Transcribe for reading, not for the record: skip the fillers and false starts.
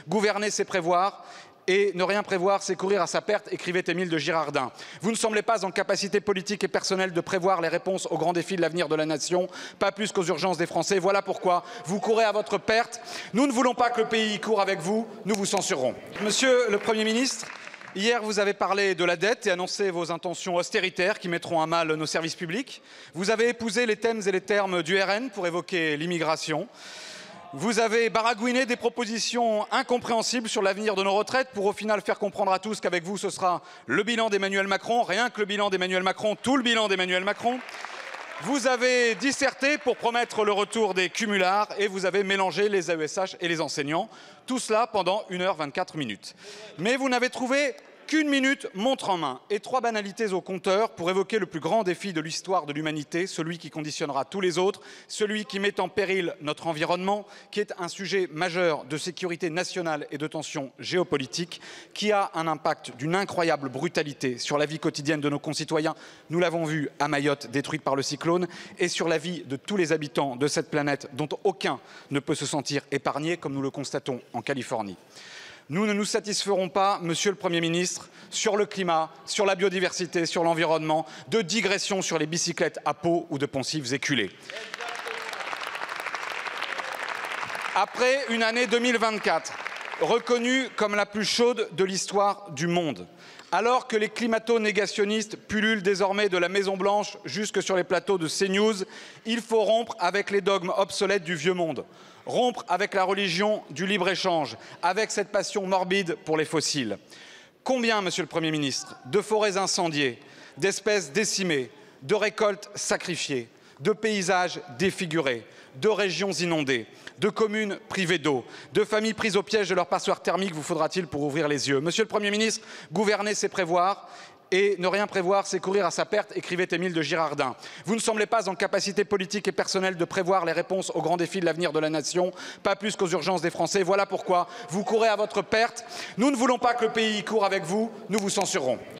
Gouverner, c'est prévoir. Et ne rien prévoir, c'est courir à sa perte, écrivait Émile de Girardin. Vous ne semblez pas en capacité politique et personnelle de prévoir les réponses aux grands défis de l'avenir de la nation, pas plus qu'aux urgences des Français. Voilà pourquoi vous courez à votre perte. Nous ne voulons pas que le pays court avec vous, nous vous censurerons. Monsieur le Premier ministre, hier, vous avez parlé de la dette et annoncé vos intentions austéritaires qui mettront à mal nos services publics. Vous avez épousé les thèmes et les termes du RN pour évoquer l'immigration. Vous avez baragouiné des propositions incompréhensibles sur l'avenir de nos retraites pour au final faire comprendre à tous qu'avec vous, ce sera le bilan d'Emmanuel Macron, rien que le bilan d'Emmanuel Macron, tout le bilan d'Emmanuel Macron. Vous avez disserté pour promettre le retour des cumulards et vous avez mélangé les AESH et les enseignants. Tout cela pendant 1h24. Mais vous n'avez trouvé qu'une minute montre en main et 3 banalités au compteur pour évoquer le plus grand défi de l'histoire de l'humanité, celui qui conditionnera tous les autres, celui qui met en péril notre environnement, qui est un sujet majeur de sécurité nationale et de tension géopolitique, qui a un impact d'une incroyable brutalité sur la vie quotidienne de nos concitoyens. Nous l'avons vu à Mayotte, détruite par le cyclone, et sur la vie de tous les habitants de cette planète dont aucun ne peut se sentir épargné, comme nous le constatons en Californie. Nous ne nous satisferons pas, Monsieur le Premier ministre, sur le climat, sur la biodiversité, sur l'environnement, de digressions sur les bicyclettes à peau ou de poncifs éculés. Après une année 2024, reconnue comme la plus chaude de l'histoire du monde, alors que les climato-négationnistes pullulent désormais de la Maison-Blanche jusque sur les plateaux de CNews, il faut rompre avec les dogmes obsolètes du vieux monde, rompre avec la religion du libre-échange, avec cette passion morbide pour les fossiles. Combien, Monsieur le Premier ministre, de forêts incendiées, d'espèces décimées, de récoltes sacrifiées, de paysages défigurés, de régions inondées, de communes privées d'eau, de familles prises au piège de leur passoire thermique vous faudra-t-il pour ouvrir les yeux? Monsieur le Premier ministre, gouverner, c'est prévoir. Et ne rien prévoir, c'est courir à sa perte, écrivait Émile de Girardin. Vous ne semblez pas en capacité politique et personnelle de prévoir les réponses aux grands défis de l'avenir de la nation, pas plus qu'aux urgences des Français. Voilà pourquoi vous courez à votre perte. Nous ne voulons pas que le pays court avec vous, nous vous censurerons.